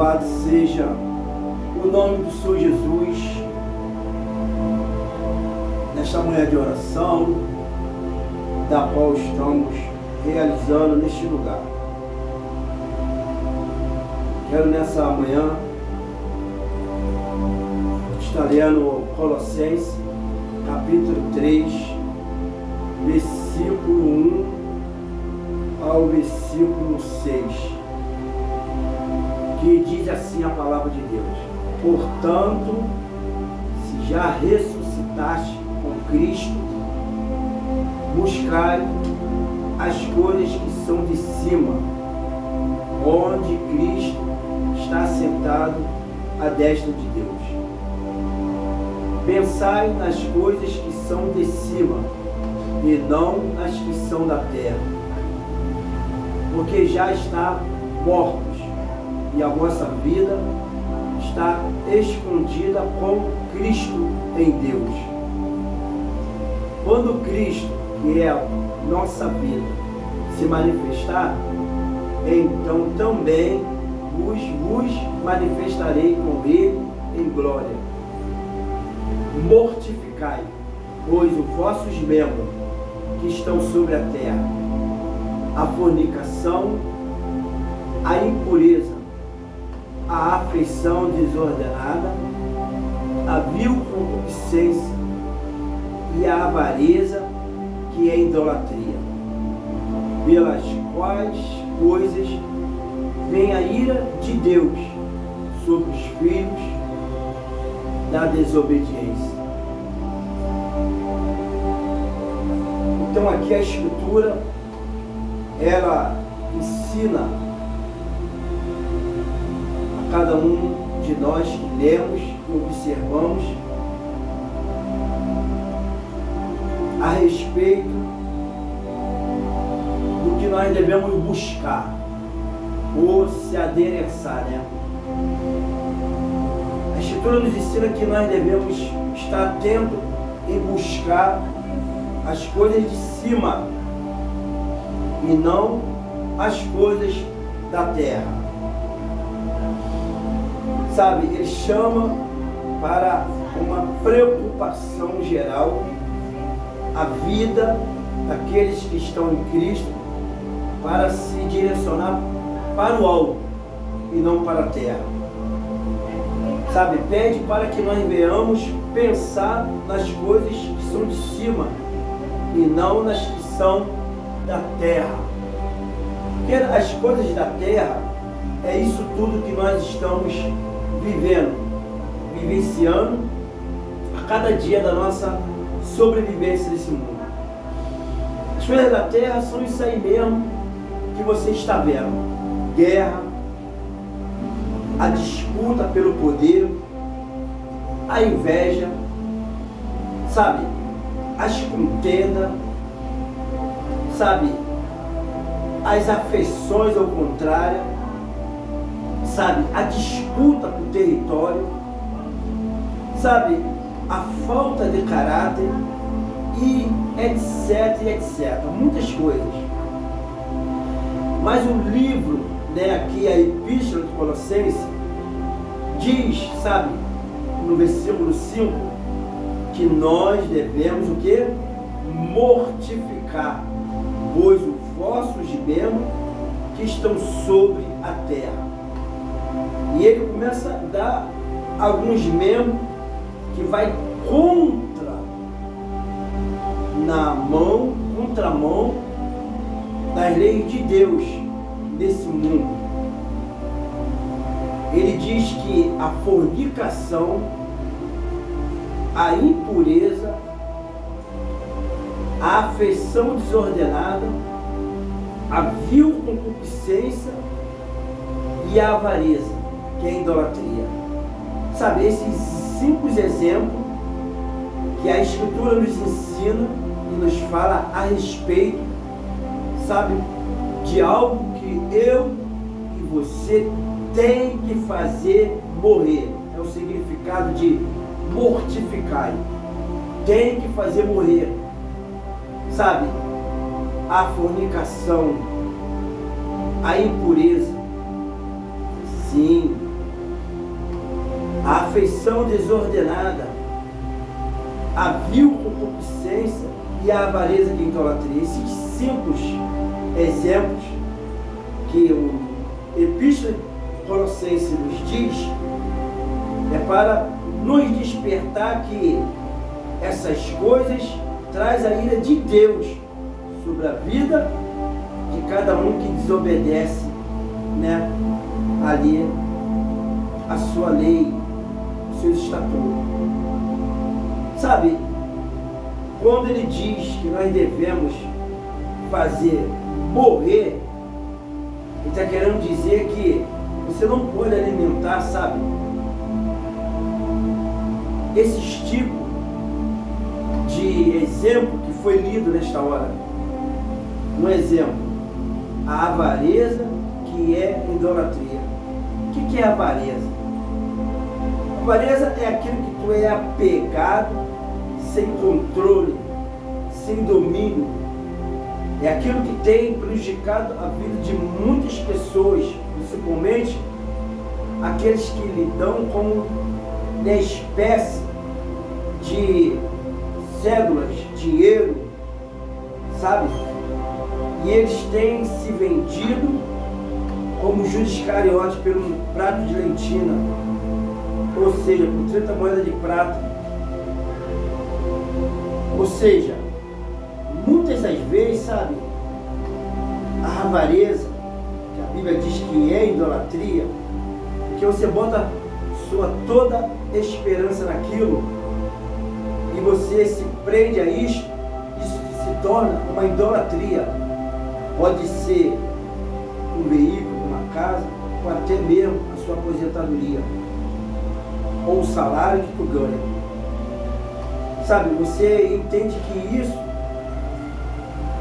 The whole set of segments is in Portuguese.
Louvado seja o nome do Senhor Jesus, nesta manhã de oração, da qual estamos realizando neste lugar. Quero nessa manhã estar lendo Colossenses, capítulo 3, versículo 1 ao versículo 6, que diz assim a palavra de Deus: portanto, se já ressuscitaste com Cristo, buscai as coisas que são de cima, onde Cristo está sentado à destra de Deus. Pensai nas coisas que são de cima, e não nas que são da terra, porque já está mortos, e a vossa vida está escondida com Cristo em Deus. Quando Cristo, que é a nossa vida, se manifestar, então também vos manifestarei com Ele em glória. Mortificai, pois, os vossos membros que estão sobre a terra: a fornicação, a impureza, a afeição desordenada, a vil concupiscência e a avareza, que é idolatria, pelas quais coisas vem a ira de Deus sobre os filhos da desobediência. Então aqui a Escritura, ela ensina a cada um de nós que lemos e observamos a respeito do que nós devemos buscar ou se adereçar, né? A Escritura nos ensina que nós devemos estar atentos em buscar as coisas de cima e não as coisas da terra. Sabe, ele chama para uma preocupação geral a vida daqueles que estão em Cristo, para se direcionar para o alto e não para a terra. Sabe, pede para que nós venhamos pensar nas coisas que são de cima e não nas que são da terra. Porque as coisas da terra é isso tudo que nós estamos vivenciando a cada dia da nossa sobrevivência nesse mundo. As coisas da terra são isso aí mesmo que você está vendo: guerra, a disputa pelo poder, a inveja, sabe, as contendas, sabe, as afeições ao contrário, sabe, a disputa por território, sabe, a falta de caráter e etc, etc. Muitas coisas. Mas o livro, né, aqui a Epístola de Colossenses, diz, sabe, no versículo 5, que nós devemos o quê? Mortificar, pois os vossos membros que estão sobre a terra. E ele começa a dar alguns membros que vai contramão das leis de Deus nesse mundo. Ele diz que a fornicação, a impureza, a afeição desordenada, a vil concupiscência e a avareza, que é a idolatria. Sabe, esses 5 exemplos que a Escritura nos ensina e nos fala a respeito, sabe, de algo que eu e você tem que fazer morrer. É o significado de mortificar. Tem que fazer morrer. Sabe, a fornicação, a impureza, sim, a afeição desordenada, a vil concupiscência e a avareza que é idolatria. Esses 5 exemplos que o Epístola Colossenses nos diz é para nos despertar que essas coisas traz a ira de Deus sobre a vida de cada um que desobedece, né, ali a sua lei, os seus estatutos. Sabe, quando ele diz que nós devemos fazer morrer, ele está querendo dizer que você não pode alimentar, sabe, esses tipos de exemplo que foi lido nesta hora. Um exemplo, a avareza, que é idolatria. O que é avareza? Avareza é aquilo que tu é apegado, sem controle, sem domínio. É aquilo que tem prejudicado a vida de muitas pessoas, principalmente aqueles que lidam com uma espécie de cédulas, dinheiro, sabe? E eles têm se vendido como Judas Iscariote pelo prato de lentina, ou seja, por 30 moedas de prata. Ou seja, muitas das vezes, sabe, a avareza, que a Bíblia diz que é idolatria, que você bota sua toda esperança naquilo e você se prende a isso se torna uma idolatria. Pode ser um veículo, uma casa, ou até mesmo a sua aposentadoria, ou o salário que tu ganha. Sabe, você entende que isso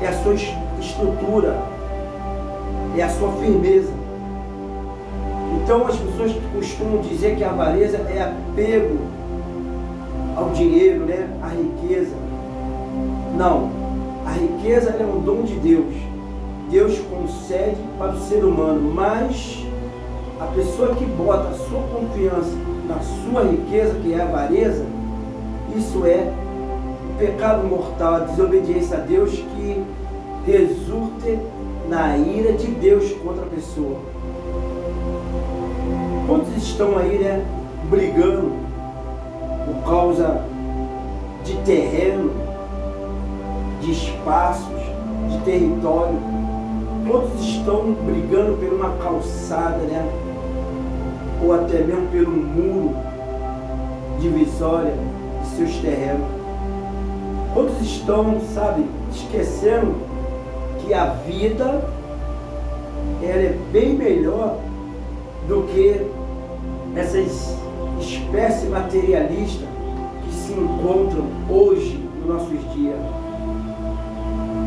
é a sua estrutura, é a sua firmeza. Então as pessoas costumam dizer que a avareza é apego ao dinheiro, né? À riqueza. Não, a riqueza é um dom de Deus. Deus concede para o ser humano, mas a pessoa que bota a sua confiança na sua riqueza, que é a avareza, isso é o pecado mortal, a desobediência a Deus, que resulta na ira de Deus contra a pessoa. Quantos estão aí, né, brigando por causa de terreno, de espaços, de território? Quantos estão brigando por uma calçada, né, ou até mesmo pelo muro divisória de seus terrenos? Quantos estão, sabe, esquecendo que a vida ela é bem melhor do que essas espécies materialistas que se encontram hoje nos nossos dias?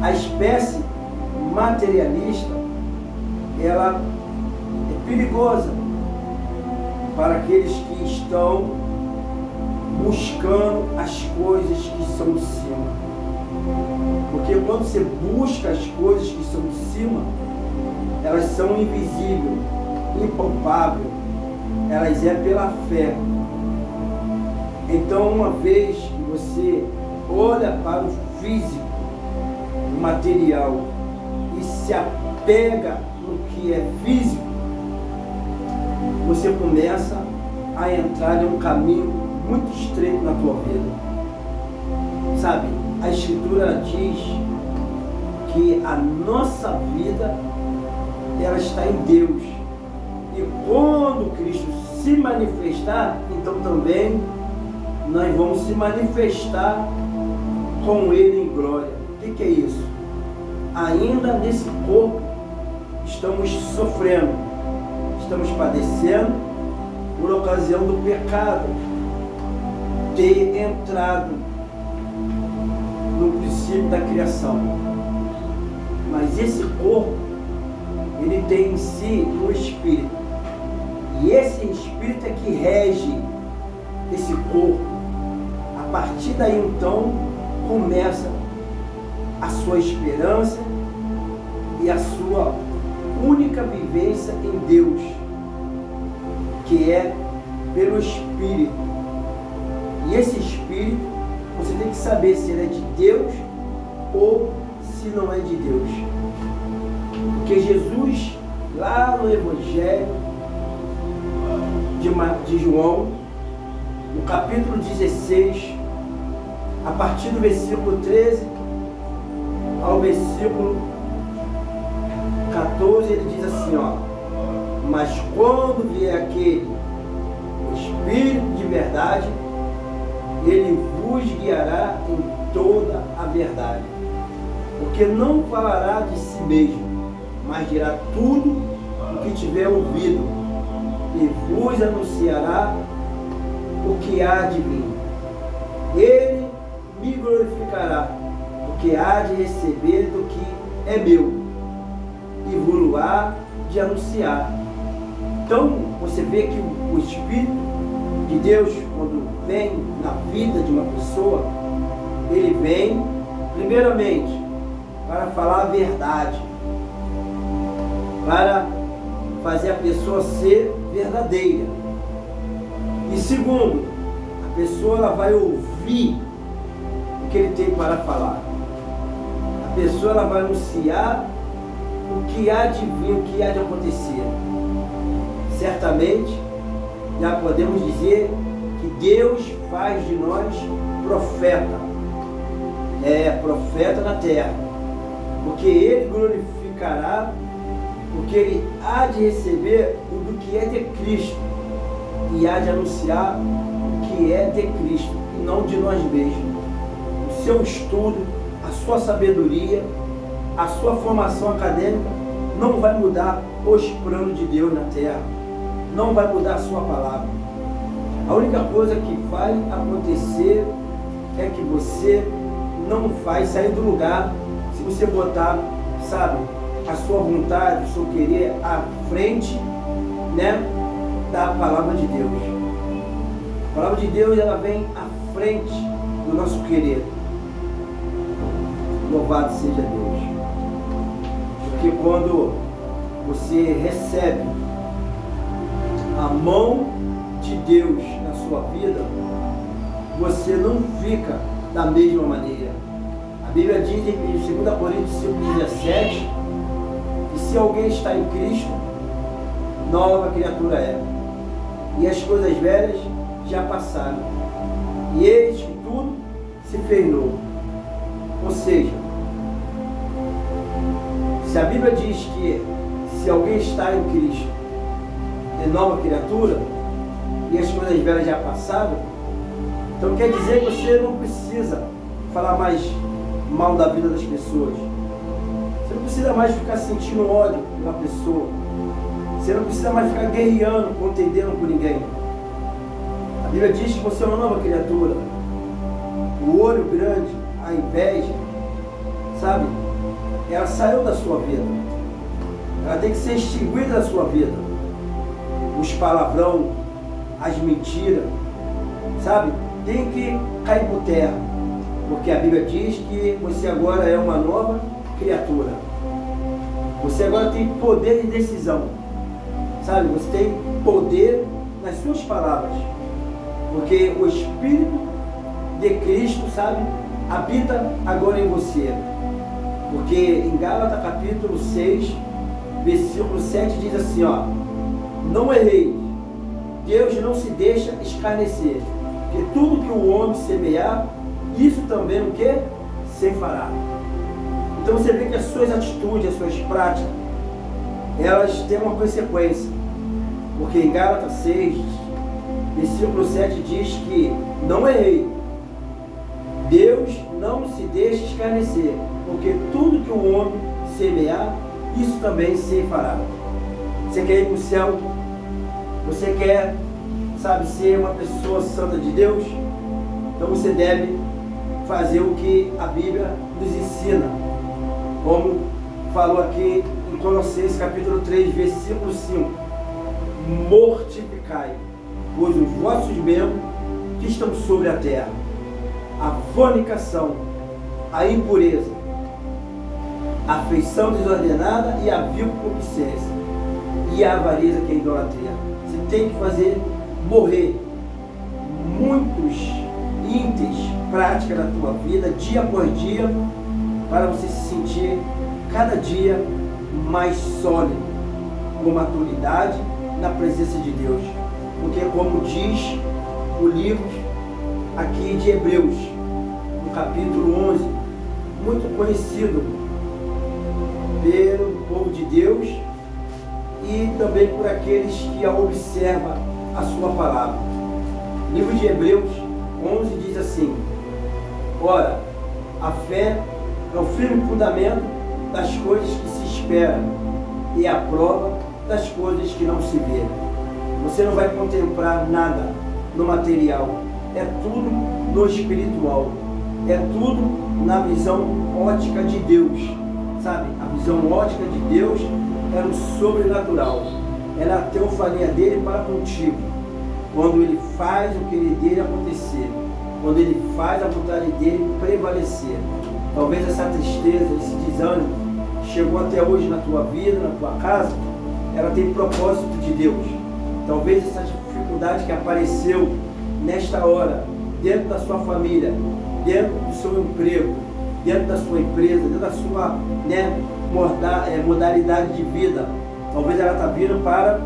A espécie materialista, ela é perigosa para aqueles que estão buscando as coisas que são de cima. Porque quando você busca as coisas que são de cima, elas são invisíveis, impalpáveis, elas é pela fé. Então, uma vez que você olha para o físico, o material, e se apega no que é físico, você começa a entrar em um caminho muito estreito na tua vida. Sabe, a Escritura diz que a nossa vida, ela está em Deus. E quando Cristo se manifestar, então também nós vamos se manifestar com Ele em glória. O que é isso? Ainda nesse corpo estamos sofrendo, estamos padecendo por ocasião do pecado ter entrado no princípio da criação. Mas esse corpo, ele tem em si um espírito. E esse espírito é que rege esse corpo. A partir daí então começa a sua esperança e a sua única vivência em Deus, que é pelo Espírito. E esse Espírito, você tem que saber se ele é de Deus ou se não é de Deus. Porque Jesus, lá no Evangelho de João, no capítulo 16, a partir do versículo 13 ao versículo 14, ele diz assim, ó: mas quando vier aquele, o Espírito de verdade, ele vos guiará em toda a verdade, porque não falará de si mesmo, mas dirá tudo o que tiver ouvido, e vos anunciará o que há de vir. Ele me glorificará, porque há de receber do que é meu, e vos-lo-á de anunciar. Então, você vê que o Espírito de Deus, quando vem na vida de uma pessoa, ele vem, primeiramente, para falar a verdade, para fazer a pessoa ser verdadeira. E segundo, a pessoa ela vai ouvir o que ele tem para falar. A pessoa ela vai anunciar o que há de vir, o que há de acontecer. Certamente, já podemos dizer que Deus faz de nós profeta. Profeta na terra. Porque Ele glorificará, porque Ele há de receber o do que é de Cristo. E há de anunciar o que é de Cristo, e não de nós mesmos. O seu estudo, a sua sabedoria, a sua formação acadêmica não vai mudar os planos de Deus na terra. Não vai mudar a sua palavra. A única coisa que vai acontecer é que você não vai sair do lugar se você botar, sabe, a sua vontade, o seu querer à frente, né, da palavra de Deus. A palavra de Deus, ela vem à frente do nosso querer. Louvado seja Deus. Porque quando você recebe a mão de Deus na sua vida, você não fica da mesma maneira. A Bíblia diz em 2 Coríntios 5,17 que se alguém está em Cristo, nova criatura é. E as coisas velhas já passaram. E eis que tudo se fez novo. Ou seja, se a Bíblia diz que se alguém está em Cristo, é nova criatura, e as coisas velhas já passaram, então quer dizer que você não precisa falar mais mal da vida das pessoas. Você não precisa mais ficar sentindo ódio pela pessoa. Você não precisa mais ficar guerreando, contendendo com ninguém. A Bíblia diz que você é uma nova criatura. O olho grande, a inveja, sabe? Ela saiu da sua vida. Ela tem que ser extinguida da sua vida. Os palavrão, as mentiras, sabe? Tem que cair por terra. Porque a Bíblia diz que você agora é uma nova criatura. Você agora tem poder de decisão. Sabe? Você tem poder nas suas palavras. Porque o Espírito de Cristo, sabe, habita agora em você. Porque em Gálatas capítulo 6, versículo 7 diz assim, ó: não errei, Deus não se deixa escarnecer, porque tudo que o homem semear, isso também o que? Se fará. Então você vê que as suas atitudes, as suas práticas, elas têm uma consequência. Porque em Gálatas 6, versículo 7 diz que não errei, Deus não se deixa escarnecer, porque tudo que o homem semear, isso também se fará. Você quer ir para o céu? Você quer, sabe, ser uma pessoa santa de Deus? Então você deve fazer o que a Bíblia nos ensina. Como falou aqui em Colossenses capítulo 3, versículo 5. Mortificai, pois os vossos membros que estão sobre a terra, a fornicação, a impureza, a afeição desordenada e a vil concupiscência, e a avareza, que é a idolatria. Você tem que fazer morrer muitos itens práticos da tua vida, dia após dia, para você se sentir cada dia mais sólido, com maturidade na presença de Deus. Porque como diz o livro aqui de Hebreus, no capítulo 11, muito conhecido pelo povo de Deus e também por aqueles que observam a sua palavra. O livro de Hebreus 11 diz assim: ora, a fé é o firme fundamento das coisas que se esperam e a prova das coisas que não se vê. Você não vai contemplar nada no material, é tudo no espiritual, é tudo na visão ótica de Deus, sabe? A visão ótica de Deus é no sobrenatural, é na teofania dele para contigo, quando ele faz o querer dele acontecer, quando ele faz a vontade dele prevalecer. Talvez essa tristeza, esse desânimo que chegou até hoje na tua vida, na tua casa, ela tem propósito de Deus. Talvez essa dificuldade que apareceu nesta hora, dentro da sua família, dentro do seu emprego, dentro da sua empresa, dentro da sua modalidade de vida, talvez ela está vindo para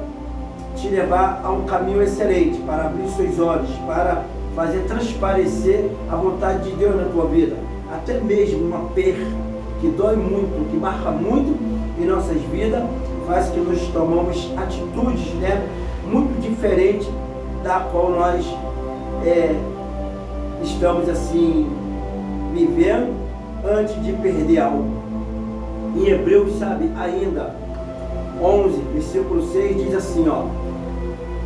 te levar a um caminho excelente, para abrir seus olhos, para fazer transparecer a vontade de Deus na tua vida. Até mesmo uma perda que dói muito, que marca muito em nossas vidas, faz que nós tomamos atitudes, muito diferentes da qual nós estamos assim vivendo antes de perder algo. Em Hebreus, ainda 11, versículo 6 diz assim,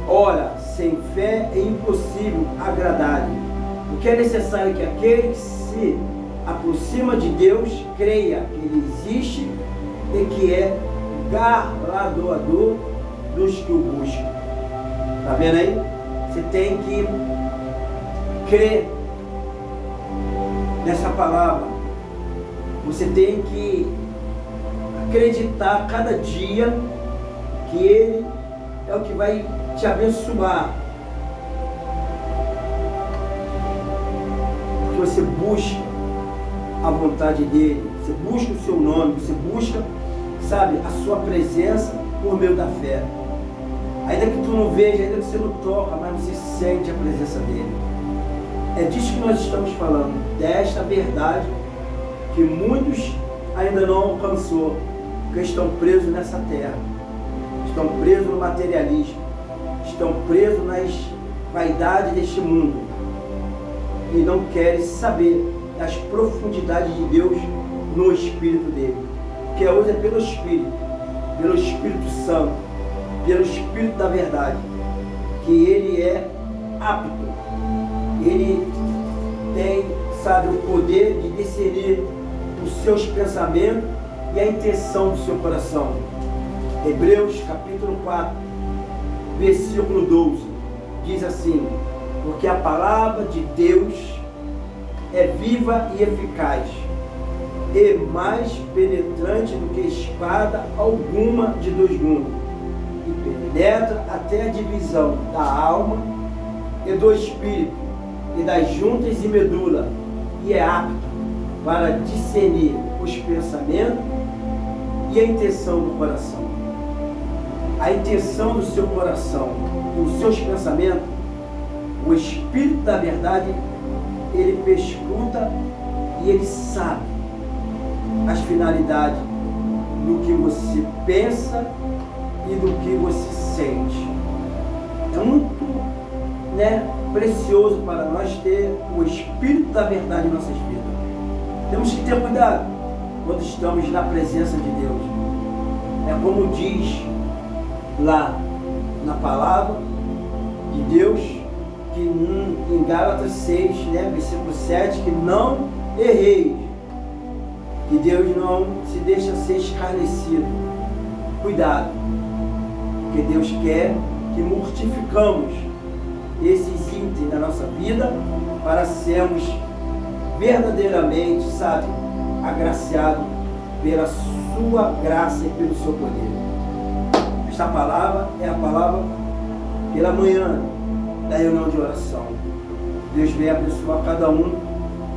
ora, sem fé é impossível agradar-lhe. O que é necessário que aquele que se aproxima de Deus creia que ele existe e que é galardoador dos que o buscam. Tá vendo aí? Você tem que crer nessa palavra. Você tem que acreditar cada dia que ele é o que vai te abençoar. Que você busca a vontade dele, você busca o seu nome, você busca, a sua presença por meio da fé. Ainda que tu não veja, ainda que você não toca, mas você sente a presença dele. É disso que nós estamos falando, desta verdade que muitos ainda não alcançou, porque estão presos nessa terra, estão presos no materialismo, estão presos nas vaidades deste mundo e não querem saber das profundidades de Deus no Espírito dele, que hoje é pelo Espírito Santo, pelo Espírito da verdade, que ele é apto, ele tem, o poder de discernir os seus pensamentos e a intenção do seu coração. Hebreus capítulo 4, versículo 12, diz assim: porque a palavra de Deus é viva e eficaz, e mais penetrante do que espada alguma de dois gumes, e penetra até a divisão da alma e do espírito, e das juntas e medula, e é apto para discernir os pensamentos e a intenção do coração. A intenção do seu coração, os seus pensamentos, o Espírito da verdade, ele perscruta e ele sabe as finalidades do que você pensa e do que você sente. É muito, precioso para nós ter o Espírito da verdade em nossas vidas. Temos que ter cuidado quando estamos na presença de Deus. É como diz lá na palavra de Deus, que em Gálatas 6, versículo 7, que não erreis, que Deus não se deixa ser escarnecido. Cuidado, porque Deus quer que mortificamos esses itens na nossa vida para sermos verdadeiramente, agraciados pela sua graça e pelo seu poder. Esta palavra é a palavra pela manhã, da reunião de oração. Deus venha abençoar cada um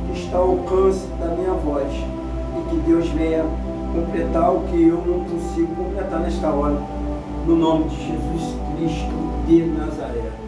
que está ao alcance da minha voz e que Deus venha completar o que eu não consigo completar nesta hora, no nome de Jesus Cristo de Nazaré.